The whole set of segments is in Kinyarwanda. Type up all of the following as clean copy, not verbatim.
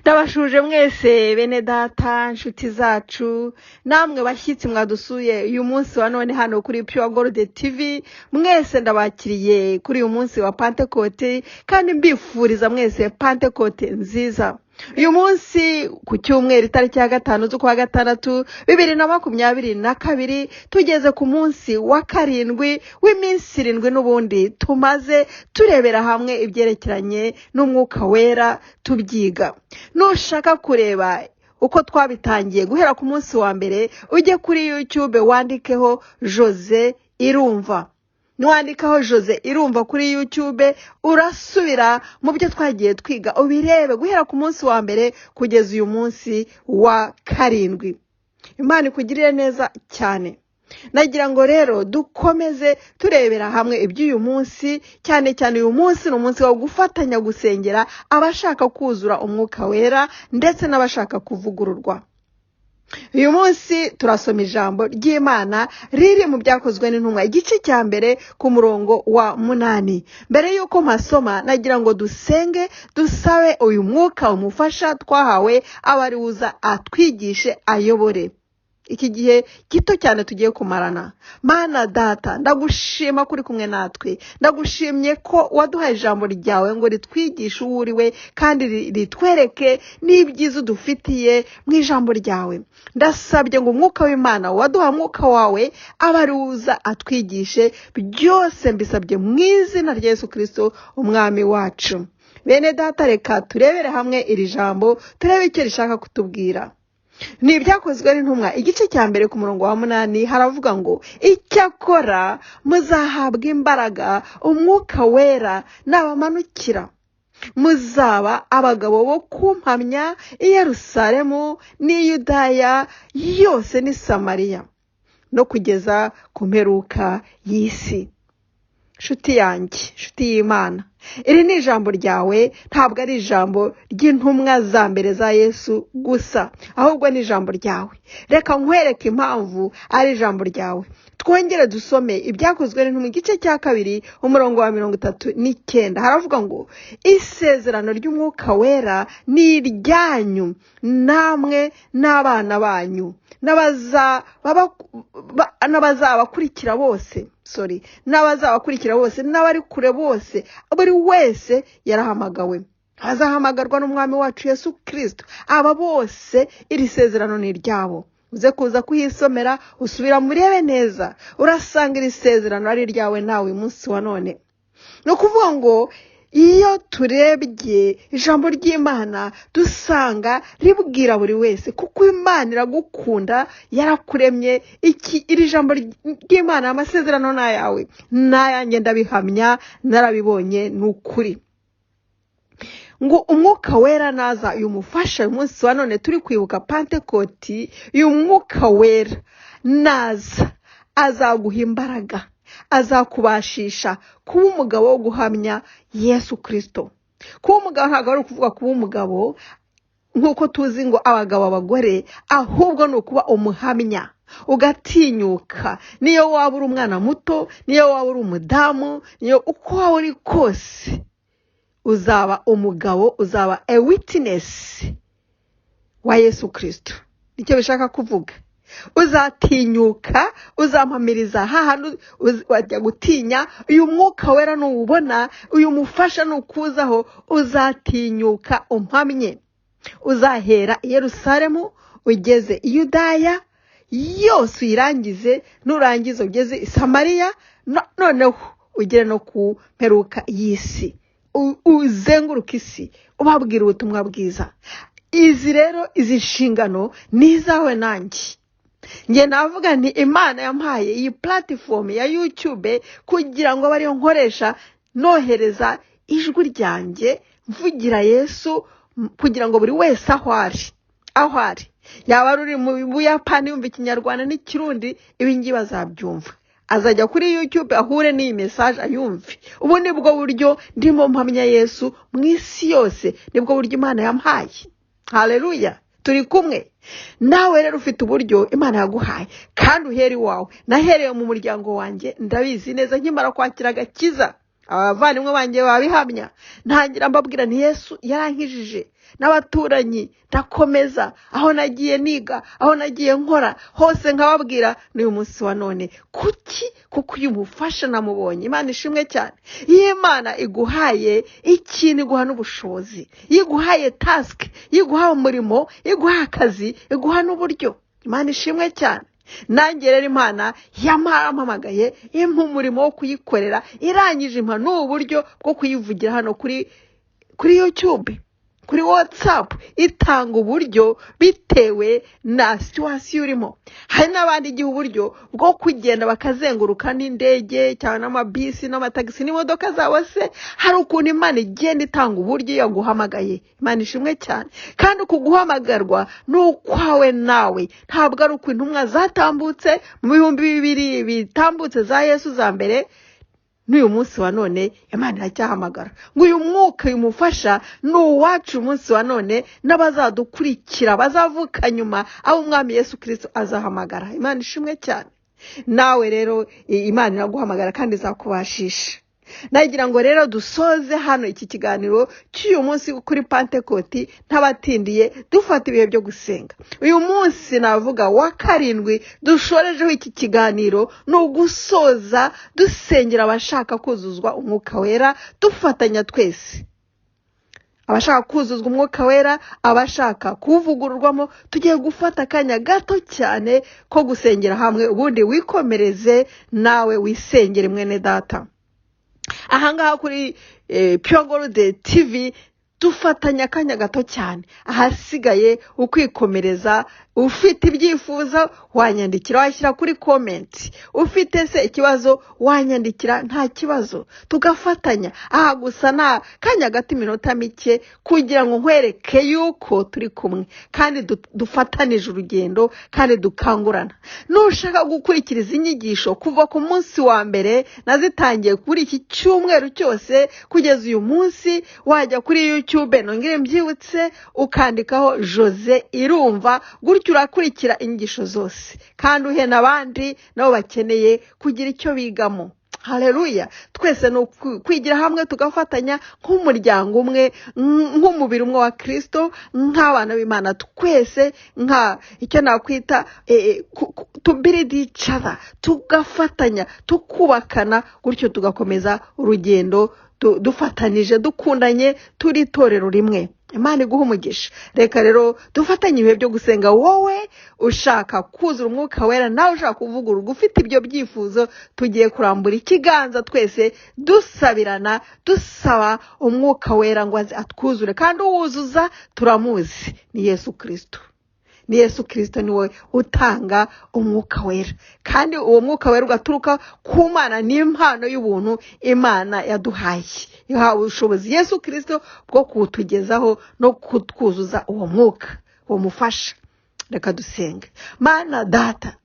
Ndabashuje mwese bene data nshuti zacu namwe bashyitsi mwadusuye uyu munsi wa none hano kuri Pure Gold TV. Mwese ndabakiriye kuri uyu munsi wa Pentecote kandi mbifuriza mwese Pentecote nziza. Uyu munsi ku cyumweru itariki ya 5 z'ukwa gatandatu 2022 tugeze ku munsi wa 7 w'iminsi 7 n'ubundi tumaze turebera hamwe ibyerekeranye n'umwuka wera tubyiga. Nushaka kureba uko twabitangiye guhera ku munsi wa mbere ujye kuri YouTube wandikeho Jose Irumva. Nwandikaho Jose Irumva kuri YouTube urasubira mu byo twagiye twiga ubirebe guhera ku munsi wa mbere kugeza uyu munsi wa 7. Imana ikugirire neza cyane. Nagira ngo rero dukomeze turebera hamwe iby'uyu munsi, cyane cyane uyu munsi ni umunsi wo gufatanya gusengera abashaka kuzura umwuka wera ndetse n'abashaka kuvugururwa. Uyu munsi turasoma ijambo ry'Imana riri mu byakozwe n'intumwa igice cya mbere ku murongo wa 8. Mbere yuko mpasoma nagira ngo dusenge dusabe uyu mwuka umufasha twahawe abari uza atwigishe ayobore iki gihe gito cyane tugiye kumarana. Mana data ndagushima kuri kumwe natwe, ndagushimye ko waduhaye ijambo ryawe ngo ritwigishe uwuriwe kandi ritwereke n'ibyiza dufitiye mu ijambo ryawe. Ndasabye ngo umwuka w'Imana waduha mwuka wawe abaruza atwigishe byose, mbisabye mu izina rya Yesu Kristo umwami wacu. Bene data reka turebere hamwe iri jambo turebe icyo rishaka kutubwira. Ni ibyakozwe n'intumwa igice cya mbere ku murongo wa 8 haravuga ngo icyakora muzahabwa imbaraga umwuka wera nabamanukira, muzaba abagabo bo kumpamya i Yerusalemu n'i Yudaya yose n'i Samariya no kugeza ku mperuka y'isi. Shuti yanjye, shuti y'Imana, iri ni ijambo ryawe, ntabwo ari ijambo ry'intumwa za mbere za Yesu gusa, ahubwo ni ijambo ryawe. Reka nkwereke impamvu ari ijambo ryawe. Twongere dusome ibyakozwe n'intumwa igice cya 2 umurongo wa 39 haravuga ngo isezerano ry'umwuka wera ni iryanyu namwe n'abana banyu n'abazabakurikira bose n'abari kure bose, buri wese yarahamagawe, azahamagarwa n'umwami wacu Yesu Kristo. Aba bose iri sezerano ni iryabo. Uze kuza kuhisomera usubira murebe neza, urasanga iri sezerano ari ryawe nawe umunsi wa none. No kuvuga ngo iyo turebye ijambo ry'Imana dusanga ribwira buri wese kuko Imana iragukunda, yarakuremye. Iri jambo ry'Imana amasezerano na yawe nayanjye ndabihamya, narabibonye n'ukuri ngo umwuka wera naza yumufasha. Umunsi wa none turi kwibuka Pentecote, uyu mwuka wera naza azaguha imbaraga, azakubashisha kuba umugabo wo guhamya Yesu Kristo. Kuba umugabo ntabwo ari ukuvuga kuba umugabo nk'uko tuzi ngo abagabo abagore, ahubwo ni ukuba umuhamya, ugatinyuka. Niyo waba uri umwana muto, niyo waba uri umudamu, niyo uko waba uri kose, uzaba umugabo, uzaba a witness wa Yesu Kristo. Nicyo bishaka kuvuga. Uzatinyuka, uzampamiriza hahandi wajya gutinya. Uyu mwuka wera n'ubona, uyu mufasha n'ukuzaho, uzatinyuka umpamye. Uzahera i Yerusalemu ugeze i Yudaya yose uyirangize, nurangiza ugeze i Samariya, noneho ugere no ku mperuka y'isi. Uzenguruka isi ubabwira ubutumwa bwiza. Izi rero izi nshingano ni izawe nanjye. Nge navuga nti Imana yampaye iyi platform ya YouTube kugira ngo bariyo nkoresha nohereza ijwi ryanjye mvugira Yesu, kugira ngo buri wese aho ari yaba ari mu Buyapani yumva Ikinyarwanda n'Ikirundi, ibingi bazabyumva, azajya kuri YouTube ahure n'iyi message ayumve. Ubu nibwo buryo ndimo mpamya Yesu mu isi yose, nibwo buryo Imana yampaye. Haleluya, turi kumwe. Nawe rero ufite uburyo Imana yaguhaye kandi uheri wawe. Nahereye mu muryango wanjye ndabizi neza nkimara kwakira agakiza. abavandimwe banjye babihamya, ntangira mbabwira ni Yesu yarankijije n'abaturanyi, ndakomeza aho nagiye niga, aho nagiye nkora hose nkababwira n'uyu munsi wa none. Kuko uyu mufasha namubonye. Imana ishimwe cyane. Iyo Imana iguhaye ikintu iguha n'ubushobozi, iyo iguhaye task, iyo iguhaye umurimo, iyo iguhaye akazi, iguha n'uburyo. Imana ishimwe cyane. Nanjye rero Imana yarampamagaye impa umurimo wo kuyikorera, irangije impa n'uburyo bwo kuyivugira hano kuri YouTube, kuri WhatsApp, itanga uburyo bitewe na situation urimo. Hari n'abandi igihe uburyo bwo kugenda bakazenguruka n'indege cyangwa n'amabisi n'amatagisi n'imodoka zabo se, hari ukuntu Imana igenda itanga uburyo yaguhamagaye. Imana ishimwe cyane. Kandi kuguhamagarwa n'ukwawe nawe, ntabwo ari uko intumwa zatambutse mu 2000 bitambutse za Yesu za mbere. N'uyu munsi wa none Imana iracyahamagara ngo uyu mwuka umufasha n'uwacu umunsi wa none n'abazadukurikira bazavuka nyuma aho Umwami Yesu Kristo azahamagara. Imana ishimwe cyane. Nawe rero Imana iraguhamagara kandi izakubashisha. Nagira ngo rero dusoze hano iki kiganiro cy'uyu munsi kuri Pentecote ntabatindiye, dufata ibihe byo gusenga. Uyu munsi navuga wa 7 dushorejeho iki kiganiro no gusoza dusengera abashaka kuzuzwa umwuka wera, dufatanya twese. Abashaka kuzuzwa umwuka wera, abashaka kuvugururwamo, tugiye gufata akanya gato cyane ko gusengera hamwe, ubundi wikomereze nawe wisengere mwene data. Ahangaha kuri Pure Gold TV dufatanya akanya gato cyane. Ahasigaye ukwikomereza, ufite ibyifuzo wanyandikira, washyira kuri comment. Ufite se ikibazo wanyandikira, nta kibazo, tugafatanya. Aha gusa na kanya gato iminota mike kugira ngo nkwereke yuko turi kumwe kandi dufatanije urugendo kandi dukangurana. Nushaka gukurikiriza inyigisho kuva ku munsi wa mbere nazitangiye kuri iki cyumweru cyose kugeza uyu munsi, wajya kuri YouTube nongere mbyibutse ukandikaho Jose Irumva, gutyo urakurikira inyigisho zose kandi uhe n'abandi nabo bakeneye kugira icyo bigamo. Haleluya. Twese no kwigira hamwe tugafatanya nk'umuryango umwe, nk'umubiri umwe wa Kristo, nk'abana b'Imana twese, nka icyo nakwita to build each other, tugafatanya tukubakana, gutyo tugakomeza urugendo dufatanije, dukundanye, turi itorero rimwe. Imana iguha umugisha. Reka rero dufatanye ibihe byo gusenga. Wowe ushaka kuzura umwuka wera, nawe ushaka kuvugururwa, ufite ibyo byifuzo, tugiye kurambura ikiganza twese dusabirana, dusaba umwuka wera ngo atwuzure. Kandi uwuzuza turamuzi, ni Yesu Kristo. Ni Yesu Kristo niwe utanga umwuka wera, kandi uwo mwuka wera ugaturuka ku Mana, ni impano y'ubuntu Imana yaduhaye. Yahawe ubushobozi Yesu Kristo bwo kutugezaho no kutwuzuza uwo mwuka, uwo mufasha. Reka dusenge. Mana Data,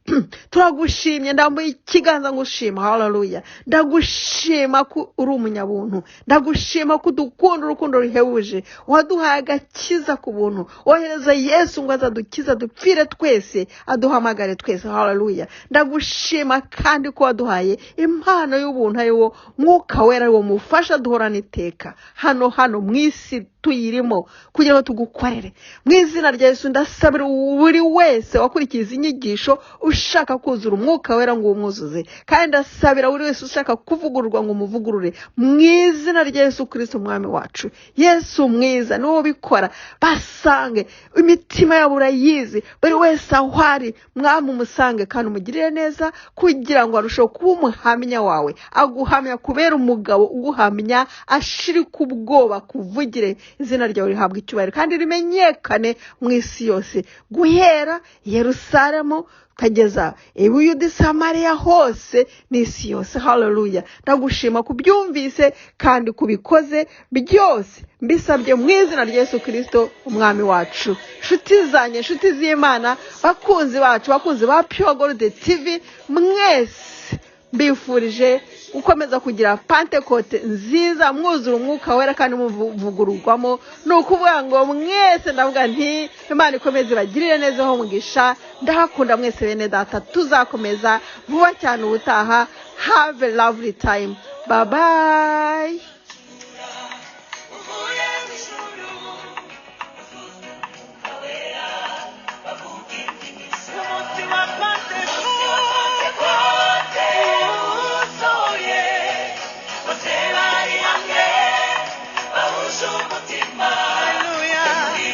turagushimye, ndambuye ikiganza ngushima. Haleluya. Ndagushima ko uri umunyabuntu, ndagushima ko dukunda urukundo ruhebuje, waduhaye agakiza ku buntu, wohereza Yesu ngo azadukiza dupfire twese, aduhamagare twese. Haleluya. Ndagushima kandi ko waduhaye impano y'ubuntu, ayo mwuka wera, wo mufasha duhorana iteka hano mwisi tuyirimo, kugira ngo tugukorere. Mu izina rya Yesu ndasabira buri wese wakurikiza inyigisho ushaka kuzura umwuka wera ngo umwuzuze, kandi ndasabira buri wese ushaka kuvugururwa ngo umuvugurure, mu izina rya Yesu Kristo Umwami wacu. Yesu mwiza niwo bikora, basange imitima yabo urayizi, buri wese aho ari Mwami umusange kandi umugirire neza, kugira ngo arusheho kuba umuhamya wawe, aguhamya kubera umugabo uguhamya, ashirika ubwoba kuvugire izina ryawe rihabwa icyubahiro kandi rimenyekane mu isi yose, guhera Yerusalemu kageza Buyuda, Samariya, hose n'isi yose. Haleluya. Ndagushima kubyumvise kandi kubikoze byose, mbisabye mu izina rya Yesu Kristo Umwami wacu. Nshuti zanjye, nshuti z'Imana, bakunzi bacu, bakunzi ba Pure Gold TV, mwese mbifurije ukomeza kugira pantekote nziza mwuzura umwuka wera kandi muvugururwamo. ni ukuvuga ngo mwese ndavuga nti Imana ikomeze ibagirire neza ho mugisha. Ndahakunda mwese bene data, tuzakomeza vuba cyane ubutaha. Have a lovely time. Bye bye.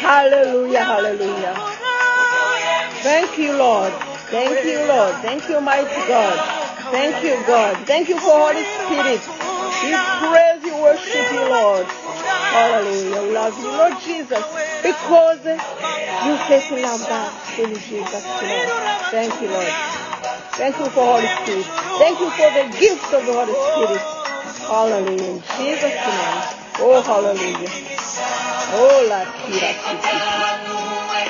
Hallelujah, hallelujah. Thank you, Lord. Thank you, Lord. Thank you, mighty God. Thank you, God. Thank you for Holy Spirit. We praise you, worship you, Lord. Hallelujah. We love you, Lord Jesus, because you take love back in Jesus' name. Thank you, Lord. Thank you for Holy Spirit. Thank you for the gift of the Holy Spirit. Hallelujah. In Jesus' name. Oh, hallelujah. Oh, la kira kiti.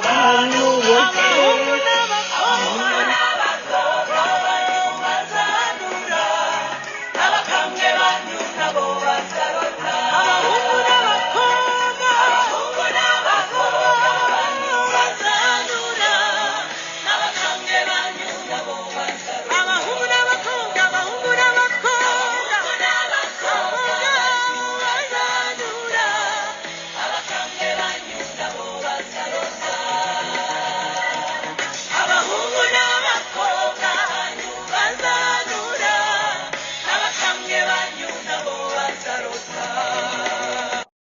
Hallelujah.